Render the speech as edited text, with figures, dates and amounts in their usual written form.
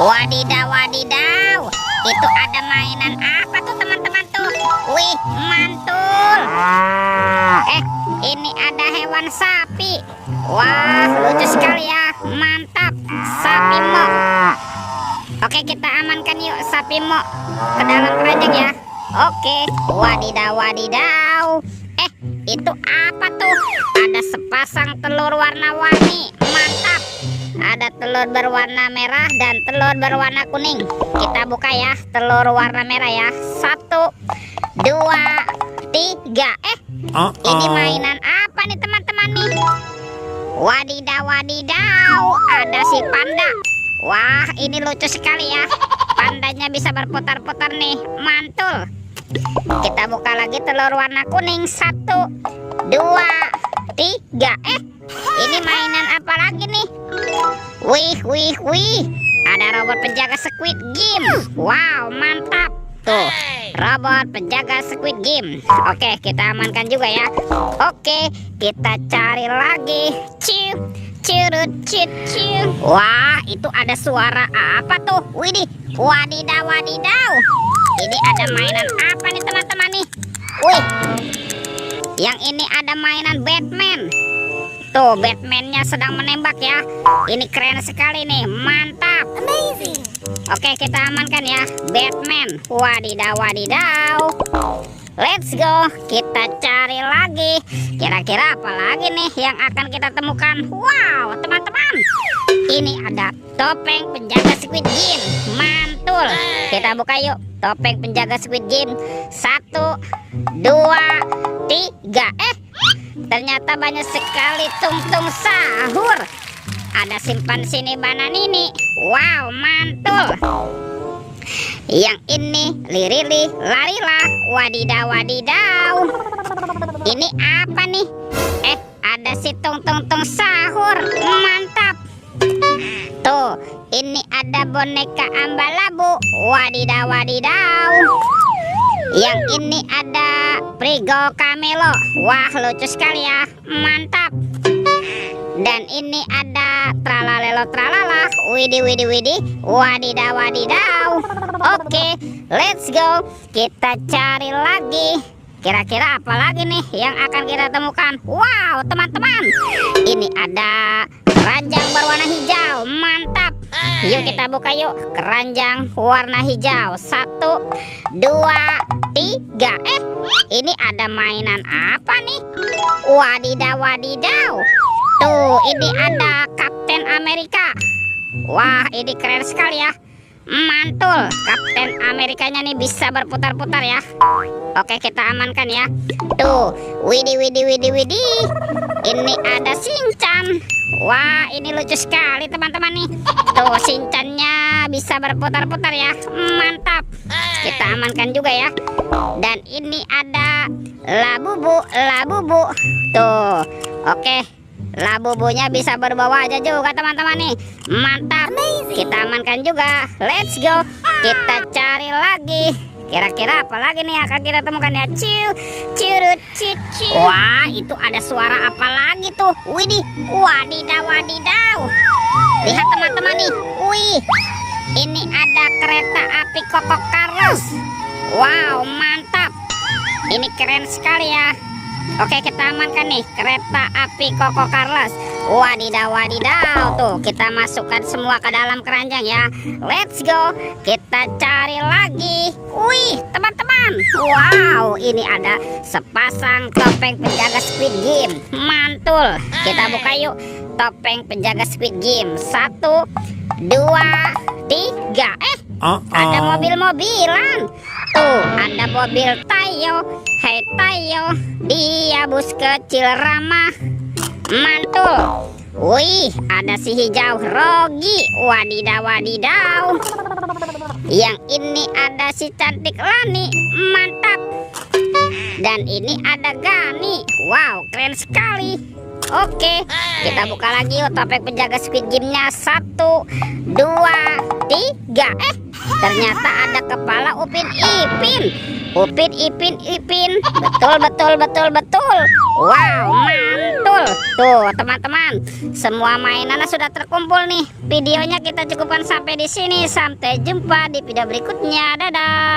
Wadidaw, wadidaw. Itu ada mainan apa tuh teman-teman tuh? Wih, mantul. Ini ada hewan sapi. Wah, lucu sekali ya. Mantap, sapi mo. Oke, kita amankan yuk sapi mo ke dalam keranjang ya. Oke, wadidaw, wadidaw. Itu apa tuh? Ada sepasang telur warna-warni. Mantap. Ada telur berwarna merah dan telur berwarna kuning. Kita buka ya, telur warna merah ya. 1, 2, 3. Ini mainan apa nih teman-teman nih? Wadidaw, wadidaw. Ada si panda. Wah, ini lucu sekali ya. Pandanya bisa berputar-putar nih. Mantul. Kita buka lagi telur warna kuning. 1, 2, 3. Ini mainan apa lagi nih? Wih, wih, wih. Ada robot penjaga Squid Game. Wow, mantap. Tuh, robot penjaga Squid Game. Oke, kita amankan juga ya. Oke, kita cari lagi. Ciu, curut, ciu, ciu. Wah, itu ada suara apa tuh? Widih, wadidaw, wadidaw. Ini ada mainan apa nih teman-teman nih? Wih, yang ini ada mainan Batman. Tuh, Batman-nya sedang menembak ya. Ini keren sekali nih, mantap. Amazing. Oke, kita amankan ya, Batman. Wadidaw, wadidaw. Let's go, kita cari lagi. Kira-kira apa lagi nih yang akan kita temukan? Wow, teman-teman, ini ada topeng penjaga Squid Game. Mantul. Kita buka yuk, topeng penjaga Squid Game. 1, 2, 3. Ternyata banyak sekali tung-tung sahur. Ada simpan sini bananini. Wow, mantul. Yang ini lirili larila. Wadidaw, wadidaw. Ini apa nih? Ada si tung-tung sahur. Mantap. Tuh, ini ada boneka ambalabu. Wadidaw, wadidaw. Yang ini ada Prigo Camelo. Wah, lucu sekali ya. Mantap. Dan ini ada tralalelo tralala. Widih, widih, widih. Wadidaw, wadidaw. Oke, let's go. Kita cari lagi. Kira-kira apa lagi nih yang akan kita temukan? Wow, teman-teman, ini ada keranjang berwarna hijau. Mantap. Yuk kita buka yuk, keranjang warna hijau. 1, 2, 3. Ini ada mainan apa nih? Wadidaw, wadidaw. Tuh, ini ada Kapten Amerika. Wah, ini keren sekali ya. Mantul. Kapten Amerikanya nih bisa berputar-putar ya. Oke, kita amankan ya. Tuh, widih, widih, widih, widih. Ini ada Shinchan. Wah, ini lucu sekali teman-teman nih. Tuh, Shinchannya bisa berputar-putar ya. Mantap. Kita amankan juga ya. Dan ini ada Labubu, Labubu. Tuh, oke. Labubunya bisa berbawa aja juga teman-teman nih. Mantap. Kita amankan juga. Let's go. Kita cari lagi. Kira-kira apa lagi nih akan kita temukan ya? Ciu, curut, ciu. Wah, itu ada suara apa lagi tuh? Widih, wadidaw, wadidaw. Lihat teman-teman nih. Wih, ini ada kereta api Coco Carlos. Wow, mantap. Ini keren sekali ya. Oke, kita amankan nih kereta api Coco Carlos. Wadidaw, wadidaw. Tuh, kita masukkan semua ke dalam keranjang ya. Let's go. Kita cari lagi. Wih, teman-teman. Wow, ini ada sepasang topeng penjaga Squid Game. Mantul. Kita buka yuk, topeng penjaga Squid Game. 1, 2, 3. Ada mobil-mobilan. Tuh, ada mobil Tayo. Hai Tayo, dia bus kecil ramah. Mantul. Wih, ada si hijau Rogi. Wadidaw, wadidaw. Yang ini ada si cantik Lani. Mantap. Dan ini ada Gani. Wow, keren sekali. Oke, kita buka lagi yuk topeng penjaga Squid Game-nya. 1, 2, 3. Ternyata ada kepala Upin Ipin. Upin Ipin Ipin. Betul, betul, betul, betul. Wow, mantul. terkumpul. Tuh teman-teman, semua mainannya sudah terkumpul nih. Videonya kita cukupkan sampai di sini. Sampai jumpa di video berikutnya. Dadah.